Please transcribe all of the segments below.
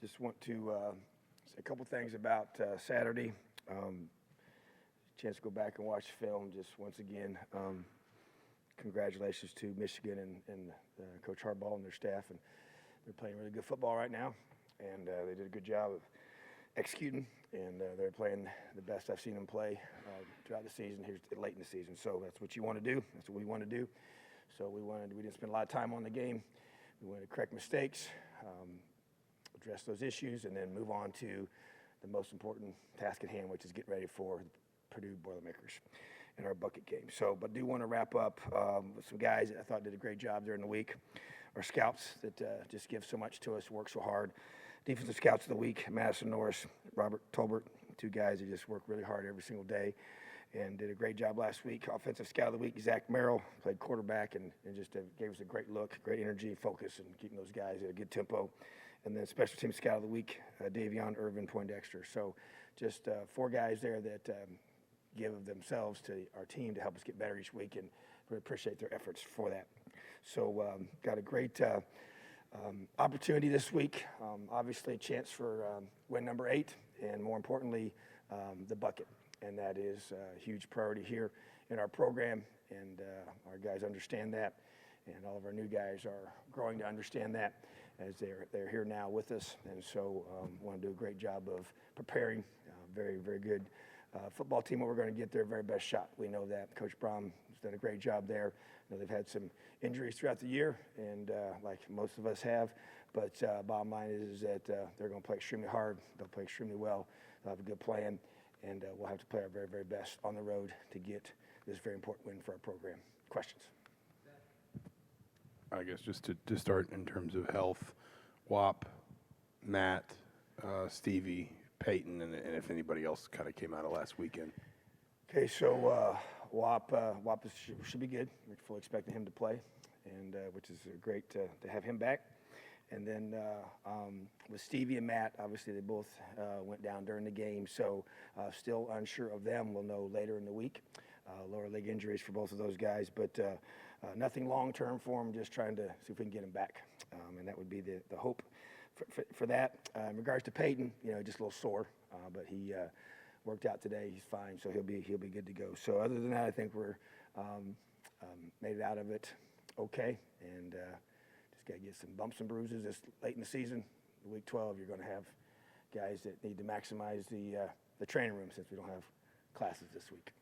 Just want to say a couple things about Saturday. Chance to go back and watch film. Just once again, congratulations to Michigan and Coach Harbaugh and their staff. And they're playing really good football right now, and they did a good job of executing. And they're playing the best I've seen them play throughout the season. Here's late in the season, so that's what you want to do. That's what we want to do. So we didn't spend a lot of time on the game. We wanted to correct mistakes, address those issues, and then move on to the most important task at hand, which is getting ready for Purdue Boilermakers in our bucket game. So, but do want to wrap up with some guys that I thought did a great job during the week. Our scouts that just give so much to us, work so hard. Defensive scouts of the week, Madison Norris, Robert Tolbert, two guys that just work really hard every single day and did a great job last week. Offensive scout of the week, Zach Merrill, played quarterback and just gave us a great look, great energy, focus, and keeping those guys at a good tempo. And then special team scout of the week, Davion Irvin Poindexter. So just 4 guys there that give of themselves to our team to help us get better each week, and really appreciate their efforts for that. So got a great opportunity this week. Obviously a chance for win number 8, and more importantly, the bucket. And that is a huge priority here in our program, and our guys understand that, and all of our new guys are growing to understand that as they're here now with us. And so want to do a great job of preparing. Very, very good football team. We're going to get their very best shot. We know that. Coach Brom has done a great job there. I know they've had some injuries throughout the year, and like most of us have, but bottom line is that they're going to play extremely hard. They'll play extremely well. They'll have a good plan, and we'll have to play our very, very best on the road to get this very important win for our program. Questions? I guess just to start in terms of health, Wap, Matt, Stevie, Peyton, and if anybody else kind of came out of last weekend. Okay, so Wap should be good. We're fully expecting him to play, and which is great to have him back. And then with Stevie and Matt, obviously they both went down during the game, so still unsure of them. We'll know later in the week. Lower leg injuries for both of those guys, but nothing long-term for them, just trying to see if we can get him back. And that would be the hope for that. In regards to Peyton, just a little sore, but he worked out today. He's fine, so he'll be good to go. So other than that, I think we're made it out of it okay, and just got to get some bumps and bruises this late in the season. Week 12, you're going to have guys that need to maximize the training room since we don't have classes this week.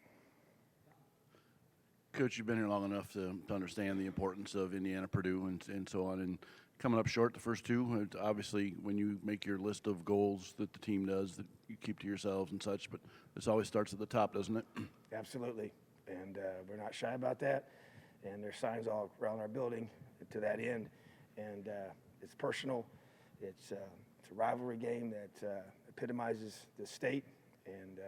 Coach, you've been here long enough to understand the importance of Indiana, Purdue, and so on. And coming up short the first 2, obviously when you make your list of goals that the team does that you keep to yourselves and such, but this always starts at the top, doesn't it? Absolutely. And we're not shy about that. And there's signs all around our building to that end. And it's personal. It's a rivalry game that epitomizes the state, and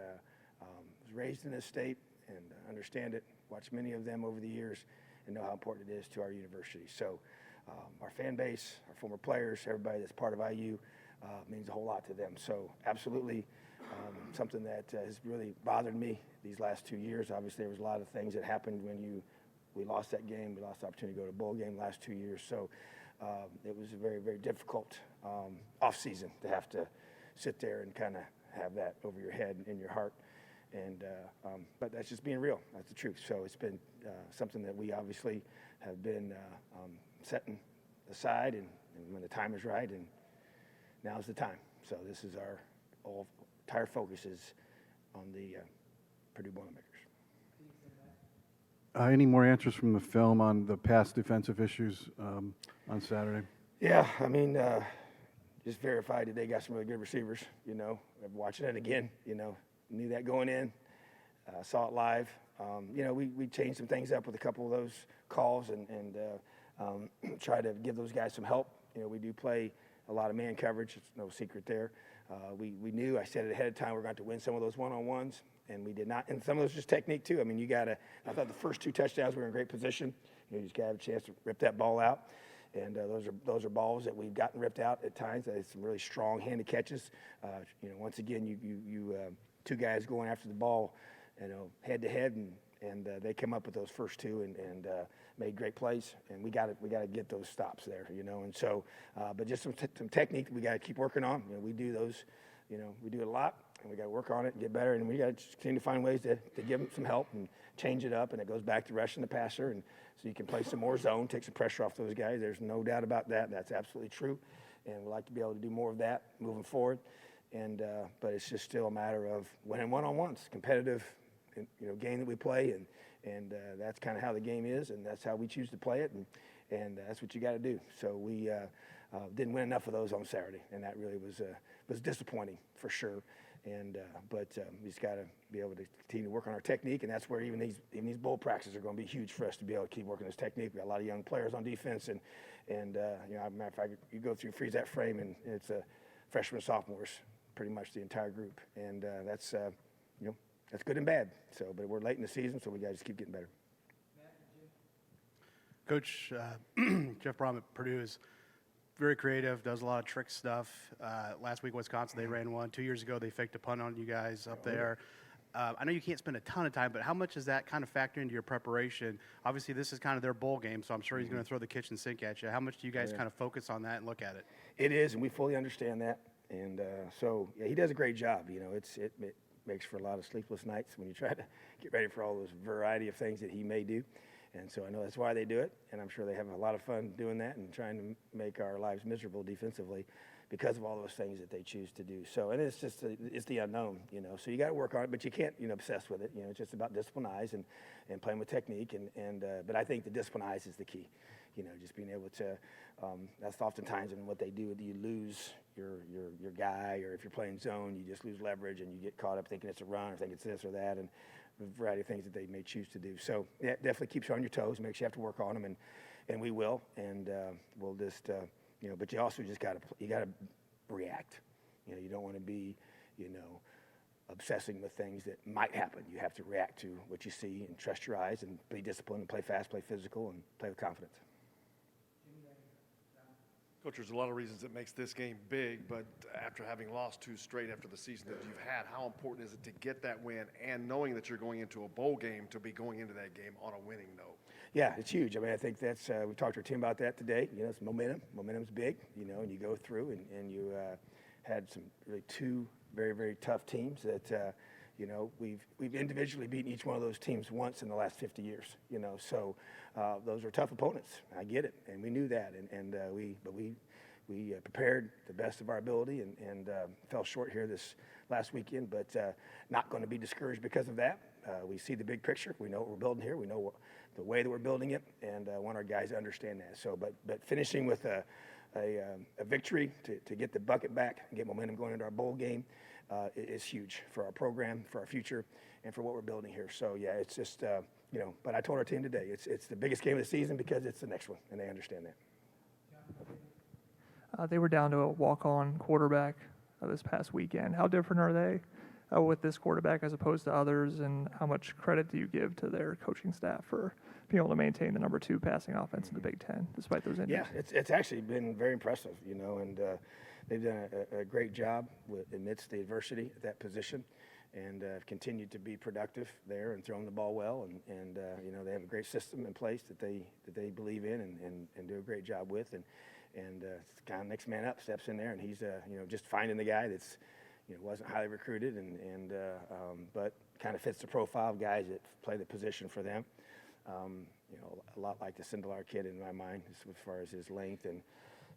was raised in this state and understand it. Watched many of them over the years and know how important it is to our university. So our fan base, our former players, everybody that's part of IU means a whole lot to them. So absolutely something that has really bothered me these last 2 years. Obviously there was a lot of things that happened when we lost that game. We lost the opportunity to go to a bowl game last 2 years. So it was a very, very difficult off season to have to sit there and kind of have that over your head and in your heart. And but that's just being real. That's the truth. So it's been something that we obviously have been setting aside, and when the time is right, and now's the time. So this is our entire focus is on the Purdue Boilermakers. Any more answers from the film on the past defensive issues on Saturday? Yeah, I mean, just verified that they got some really good receivers. I'm watching it again. Knew that going in, saw it live. We changed some things up with a couple of those calls and try to give those guys some help. We do play a lot of man coverage. It's no secret there. We knew, I said it ahead of time, we're going to win some of those one-on-ones, and we did not. And some of those just technique too. I mean, I thought the first 2 touchdowns we were in great position. You just got to have a chance to rip that ball out. And those are balls that we've gotten ripped out at times. Some really strong handed catches. Once again, you 2 guys going after the ball, head to head, and they came up with those first two and made great plays, and we got to get those stops there, and so, but just some technique we got to keep working on. We do those, we do it a lot, and we got to work on it and get better, and we got to continue to find ways to give them some help and change it up, and it goes back to rushing the passer, and so you can play some more zone, take some pressure off those guys. There's no doubt about that. That's absolutely true, and we'd like to be able to do more of that moving forward. And but it's just still a matter of winning one-on-ones, competitive, game that we play, and that's kind of how the game is, and that's how we choose to play it, and that's what you got to do. So we didn't win enough of those on Saturday, and that really was disappointing for sure. And but we just got to be able to continue to work on our technique, and that's where even these bowl practices are going to be huge for us to be able to keep working this technique. We got a lot of young players on defense, and as a matter of fact, you go through freeze that frame, and it's freshmen and sophomores, pretty much the entire group, and that's that's good and bad. So, but we're late in the season, so we got to just keep getting better. Coach Jeff Brom at Purdue is very creative, does a lot of trick stuff. Last week, Wisconsin, they ran one. 2 years ago, they faked a punt on you guys up there. I know you can't spend a ton of time, but how much does that kind of factor into your preparation? Obviously, this is kind of their bowl game, so I'm sure he's going to throw the kitchen sink at you. How much do you guys kind of focus on that and look at it? It is, and we fully understand that. And so, yeah, he does a great job. It makes for a lot of sleepless nights when you try to get ready for all those variety of things that he may do. And so I know that's why they do it, and I'm sure they have a lot of fun doing that and trying to make our lives miserable defensively because of all those things that they choose to do. So, and it's just it's the unknown, So you got to work on it, but you can't, obsess with it. It's just about discipline eyes and playing with technique. But I think the discipline eyes is the key. Just being able to. That's oftentimes in what they do. You lose your guy, or if you're playing zone, you just lose leverage and you get caught up thinking it's a run or thinking it's this or that, and a variety of things that they may choose to do. So yeah, it definitely keeps you on your toes, makes you have to work on them, and we will, and we'll just but you also just got to react. You don't want to be obsessing with things that might happen. You have to react to what you see and trust your eyes and be disciplined and play fast, play physical, and play with confidence. Coach, there's a lot of reasons it makes this game big, but after having lost 2 straight after the season that you've had, how important is it to get that win and knowing that you're going into a bowl game to be going into that game on a winning note? Yeah, it's huge. I mean, I think that's we've talked to our team about that today. It's momentum. Momentum's big, and you go through and you had some really 2 very, very tough teams that we've individually beaten each one of those teams once in the last 50 years. So those are tough opponents. I get it, and we knew that, and we prepared the best of our ability and fell short here this last weekend, but not going to be discouraged because of that. We see the big picture. We know what we're building here. We know the way that we're building it, and I want our guys to understand that. So, but finishing with a victory to get the bucket back and get momentum going into our bowl game is huge for our program, for our future, and for what we're building here. So, yeah, it's just, but I told our team today, it's the biggest game of the season because it's the next one, and they understand that. They were down to a walk-on quarterback this past weekend. How different are they with this quarterback as opposed to others, and how much credit do you give to their coaching staff for being able to maintain the number 2 passing offense in the Big Ten despite those injuries? Yeah, it's actually been very impressive, and they've done a great job amidst the adversity at that position, and continued to be productive there and throwing the ball well, and they have a great system in place that they believe in and do a great job with, and kind of next man up steps in there, and he's just finding the guy that's wasn't highly recruited and but kind of fits the profile of guys that play the position for them. A lot like the Sindelar kid in my mind as far as his length and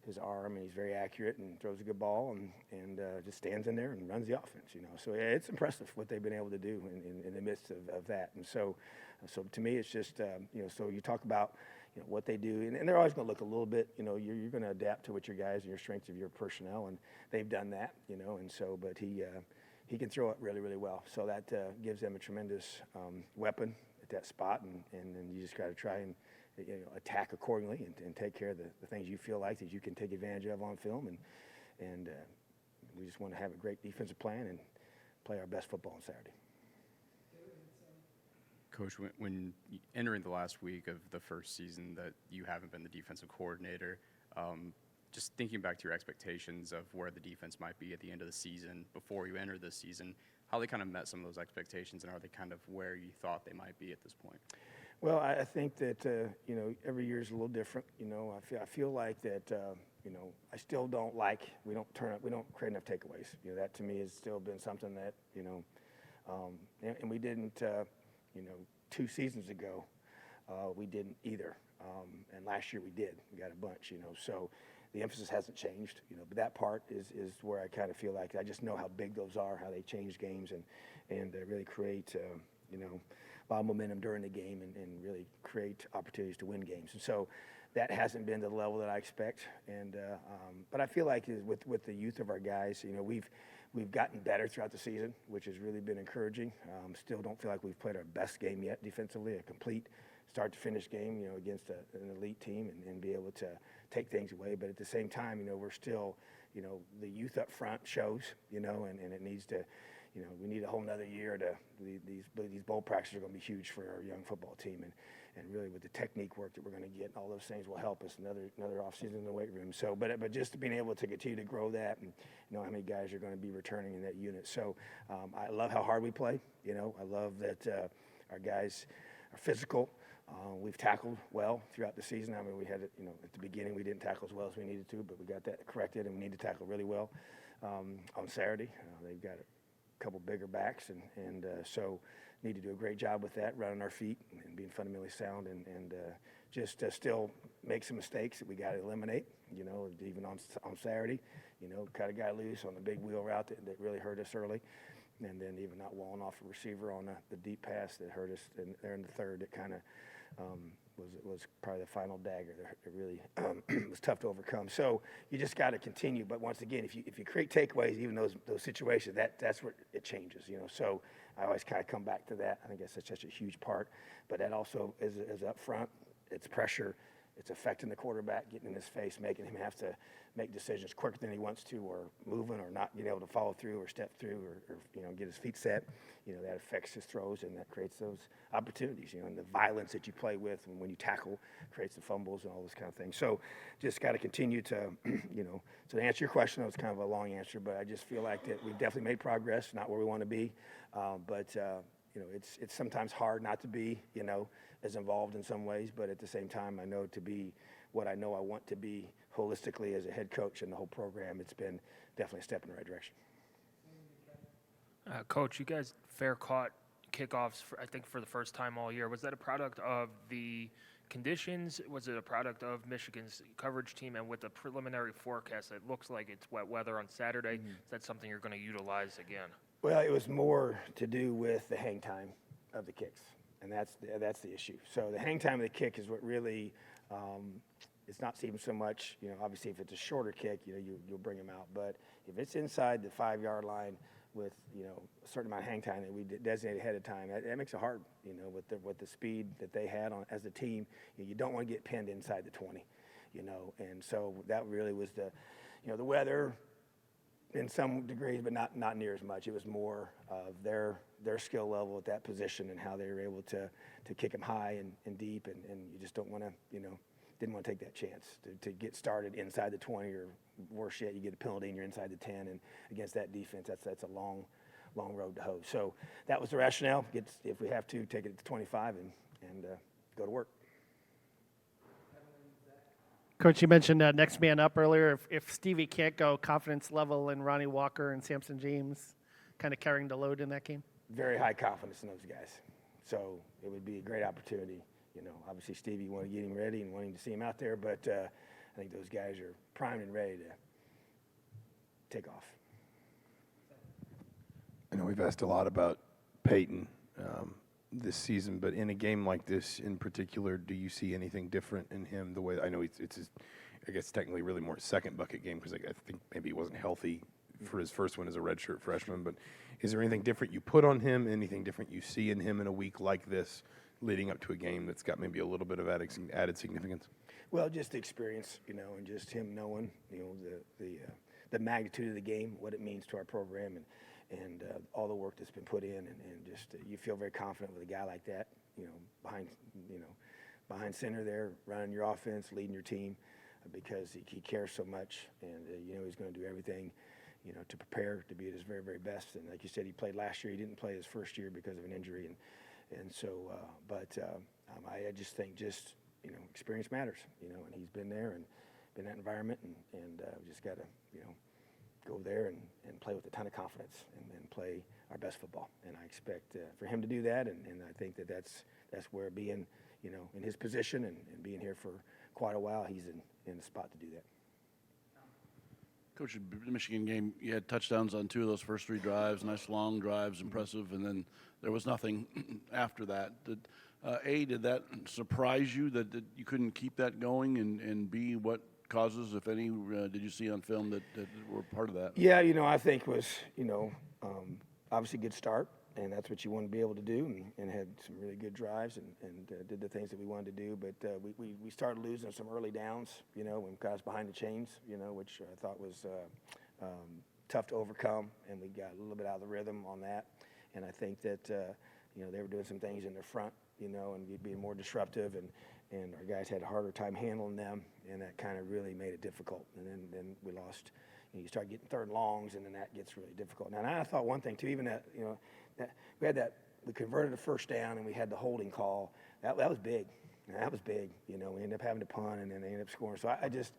his arm, and he's very accurate and throws a good ball and just stands in there and runs the offense. So yeah, it's impressive what they've been able to do in the midst of that. And so to me, it's just so you talk about what they do, and they're always going to look a little bit. You're going to adapt to what your guys and your strengths of your personnel, and they've done that. And so, but he can throw it really, really well. So that gives them a tremendous weapon at that spot, and then you just got to try and attack accordingly and take care of the things you feel like that you can take advantage of on film, and we just want to have a great defensive plan and play our best football on Saturday. Coach, when entering the last week of the first season that you haven't been the defensive coordinator, just thinking back to your expectations of where the defense might be at the end of the season before you enter this season, how they kind of met some of those expectations, and are they kind of where you thought they might be at this point? Well, I think that every year is a little different. I feel like that. I still don't like we don't create enough takeaways. That to me has still been something that and we didn't. 2 seasons ago, we didn't either, and last year we did. We got a bunch. So the emphasis hasn't changed. But that part is where I kind of feel like I just know how big those are, how they change games, and really create a lot of momentum during the game and really create opportunities to win games. And so that hasn't been to the level that I expect. And but I feel like with the youth of our guys, we've gotten better throughout the season, which has really been encouraging. Still don't feel like we've played our best game yet defensively, a complete start to finish game, against an elite team and be able to take things away. But at the same time, we're still, the youth up front shows, and it needs to, we need a whole nother year to, these bowl practices are going to be huge for our young football team. And really with the technique work that we're going to get, all those things will help us another off season in the weight room. So, but just being able to continue to grow that and know how many guys are going to be returning in that unit. So I love how hard we play. I love that our guys are physical. We've tackled well throughout the season. I mean, we had it, at the beginning we didn't tackle as well as we needed to, but we got that corrected, and we need to tackle really well on Saturday. They've got a couple bigger backs, and so need to do a great job with that, running our feet and being fundamentally sound, and just still make some mistakes that we got to eliminate. Even on Saturday, cut a guy loose on the big wheel route that really hurt us early, and then even not walling off a receiver on the deep pass that hurt us there in the third. That kind of was probably the final dagger. It really was tough to overcome. So you just got to continue. But once again, if you create takeaways, even those situations, that's where it changes. So I always kind of come back to that. I think that's such a huge part. But that also is up front. It's pressure. It's affecting the quarterback, getting in his face, making him have to make decisions quicker than he wants to, or moving, or not being able to follow through, or step through, or get his feet set. That affects his throws, and that creates those opportunities. And the violence that you play with when you tackle creates the fumbles and all those kind of things. So just got to continue to, So to answer your question, that was kind of a long answer, but I just feel like that we've definitely made progress. Not where we want to be, but it's sometimes hard not to be, as involved in some ways, but at the same time, I know to be what I know I want to be holistically as a head coach and the whole program, it's been definitely a step in the right direction. Coach, you guys fair caught kickoffs, I think, for the first time all year. Was that a product of the conditions? Was it a product of Michigan's coverage team? And with the preliminary forecast, it looks like it's wet weather on Saturday. Mm-hmm. Is that something you're going to utilize again? Well, it was more to do with the hang time of the kicks, and that's the issue. So the hang time of the kick is what really it's not even so much, obviously if it's a shorter kick, you'll bring them out. But if it's inside the 5-yard line with, a certain amount of hang time that we designated ahead of time, that makes it hard, with the speed that they had on as a team. You don't want to get pinned inside the 20, and so that really was the weather in some degrees, but not near as much. It was more of their skill level at that position and how they were able to kick them high and deep, and you just don't want to, didn't want to take that chance to get started inside the 20, or worse yet, you get a penalty and you're inside the 10, and against that defense, that's a long road to hoe. So that was the rationale. If we have to, take it to 25 and go to work. Coach, you mentioned next man up earlier. If Stevie can't go, confidence level in Ronnie Walker and Samson James kind of carrying the load in that game? Very high confidence in those guys. So it would be a great opportunity. Obviously Stevie wanted to get him ready and wanting to see him out there, but I think those guys are primed and ready to take off. I know we've asked a lot about Peyton this season, but in a game like this in particular, do you see anything different in him? The way I know it's his, I guess technically really more second bucket game, because I think maybe he wasn't healthy for his first one as a redshirt freshman. But is there anything different you put on him? Anything different you see in him in a week like this, leading up to a game that's got maybe a little bit of added significance? Well, just the experience, and just him knowing, the magnitude of the game, what it means to our program, and all the work that's been put in, and just you feel very confident with a guy like that, behind center there, running your offense, leading your team. because he cares so much, and he's going to do everything, to prepare to be at his very, very best. And like you said, he played last year. He didn't play his first year because of an injury, and so. I just think experience matters, and he's been there and been in that environment, and we just got to go there and play with a ton of confidence and play our best football. And I expect for him to do that, and I think that's where being in his position and being here for quite a while, he's in the spot to do that. Coach, the Michigan game, you had touchdowns on 2 of those first 3 drives, nice long drives, impressive, and then there was nothing after that. Did that surprise you that you couldn't keep that going, and B, what causes, if any, did you see on film that were part of that? Yeah, I think was, obviously a good start, and that's what you want to be able to do, and had some really good drives and did the things that we wanted to do. But we started losing some early downs, when guys behind the chains, which I thought was tough to overcome, and we got a little bit out of the rhythm on that. And I think that, they were doing some things in their front, and being more disruptive, and our guys had a harder time handling them, and that kind of really made it difficult. And then we lost. You start getting 3rd and longs, and then that gets really difficult. Now, and I thought one thing too, even that we converted a first down, and we had the holding call. That was big. That was big. We ended up having to punt, and then they ended up scoring. So I just,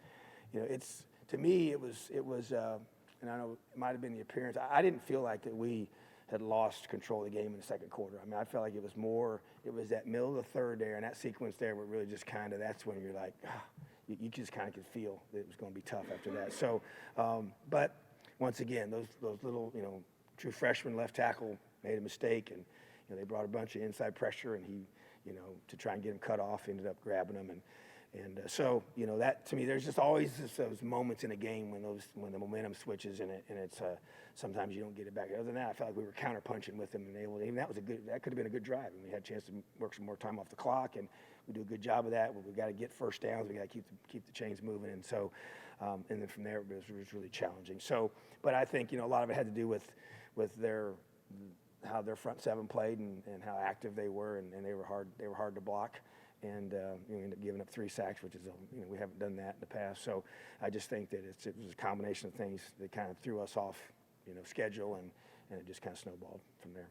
it's, to me, it was, and I know it might have been the appearance. I didn't feel like that we had lost control of the game in the second quarter. I mean, I felt like it was that middle of the third there, and that sequence there where really just kind of, that's when you're like, you just kind of could feel that it was going to be tough after that. So, but once again, those little, true freshman left tackle made a mistake, and they brought a bunch of inside pressure, and he, to try and get him cut off, ended up grabbing him, and so that, to me, there's just always those moments in a game when the momentum switches, and it's sometimes you don't get it back. Other than that, I felt like we were counterpunching with them, and even that could have been a good drive, and we had a chance to work some more time off the clock, and we do a good job of that. We got to get first downs, we got to keep the chains moving, and so and then from there it was really challenging. So, but I think a lot of it had to do with how their front 7 played and how active they were, and they were hard to block. And we ended up giving up 3 sacks, which is we haven't done that in the past. So I just think that it was a combination of things that kind of threw us off, schedule, and it just kind of snowballed from there.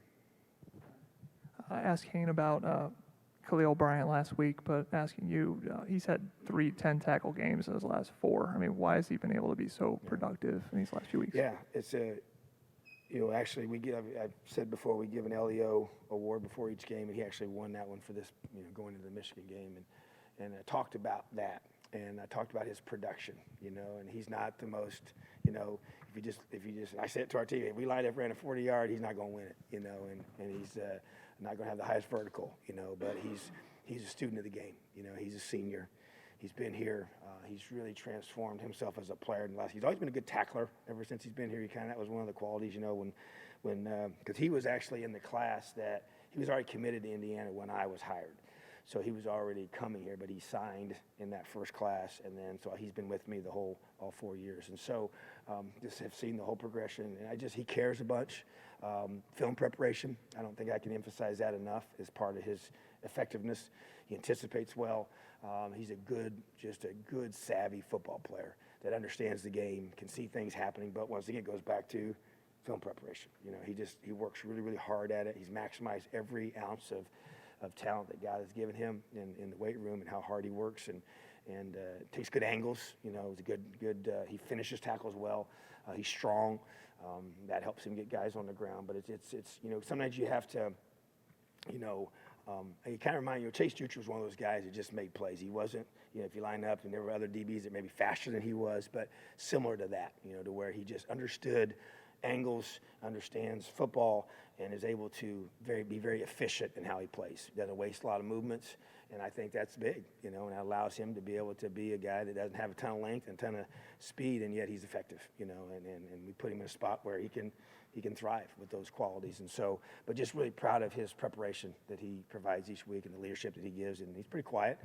I asked Kane about Khalil Bryant last week, but asking you, he's had 3 10-tackle games in his last 4. I mean, why has he been able to be so productive in these last few weeks? Yeah, it's actually I've said before, we give an LEO award before each game, and he actually won that one for this, going into the Michigan game, and I talked about that, and I talked about his production, and he's not the most, if you just, I said it to our team, if we lined up, ran a 40-yard, he's not going to win it, and he's not going to have the highest vertical, but he's a student of the game, he's a senior. He's been here. He's really transformed himself as a player in the last. He's always been a good tackler ever since he's been here. That was one of the qualities, because he was actually in the class that he was already committed to Indiana when I was hired. So he was already coming here, but he signed in that first class, and then so he's been with me all 4 years. And so just have seen the whole progression, and he cares a bunch. Film preparation, I don't think I can emphasize that enough as part of his effectiveness. He anticipates well. He's a good, savvy football player that understands the game, can see things happening, but once again, it goes back to film preparation. He works really, really hard at it. He's maximized every ounce of talent that God has given him in the weight room, and how hard he works, and takes good angles. He's a good. He finishes tackles well. He's strong. That helps him get guys on the ground. But it's sometimes you have to, you kind of remind you, Chase Dutra was one of those guys that just made plays. He wasn't, if you line up and there were other DBs that may be faster than he was, but similar to that, to where he just understood angles, understands football, and is able to be very efficient in how he plays. Doesn't waste a lot of movements, and I think that's big, and that allows him to be able to be a guy that doesn't have a ton of length and a ton of speed, and yet he's effective, and we put him in a spot where he can thrive with those qualities. And so, but just really proud of his preparation that he provides each week and the leadership that he gives. And he's pretty quiet,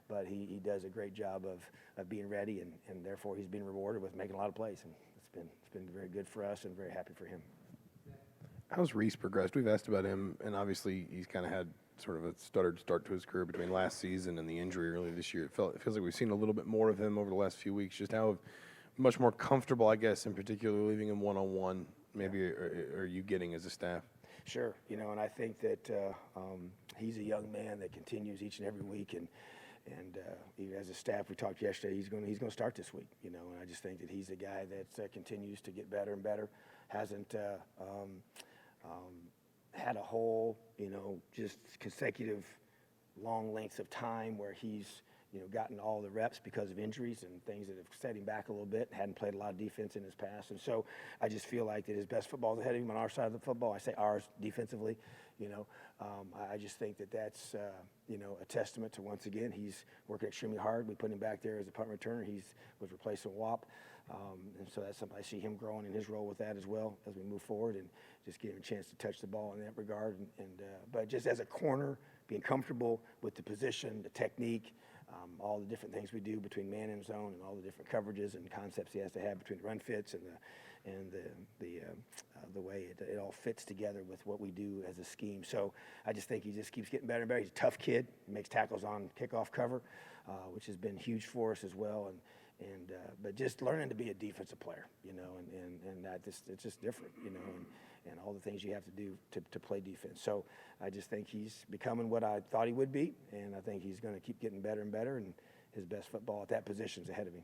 but he does a great job of being ready, and therefore he's been rewarded with making a lot of plays. And it's been very good for us, and very happy for him. How's Reese progressed? We've asked about him, and obviously he's kind of had sort of a stuttered start to his career between last season and the injury earlier this year. It feels like we've seen a little bit more of him over the last few weeks. Just how much more comfortable, I guess, in particular, leaving him one-on-one, maybe are you getting as a staff? Sure, and I think that he's a young man that continues each and every week, and even as a staff, we talked yesterday. He's going to start this week, and I just think that he's a guy that continues to get better and better. Hasn't had a whole, just consecutive long lengths of time where he's gotten all the reps because of injuries and things that have set him back a little bit. Hadn't played a lot of defense in his past, and so I just feel like that his best football is ahead of him on our side of the football. I say ours defensively. I just think that that's a testament to, once again, he's working extremely hard. We put him back there as a punt returner. Was replacing WAP. And so that's something I see him growing in his role with that as well as we move forward, and just give him a chance to touch the ball in that regard. But just as a corner, being comfortable with the position, the technique, all the different things we do between man and zone, and all the different coverages and concepts he has to have between the run fits and the way it all fits together with what we do as a scheme. So I just think he just keeps getting better and better. He's a tough kid. He makes tackles on kickoff cover, which has been huge for us as well. But just learning to be a defensive player, and that it's just different, and all the things you have to do to play defense. So I just think he's becoming what I thought he would be, and I think he's going to keep getting better and better, and his best football at that position is ahead of him.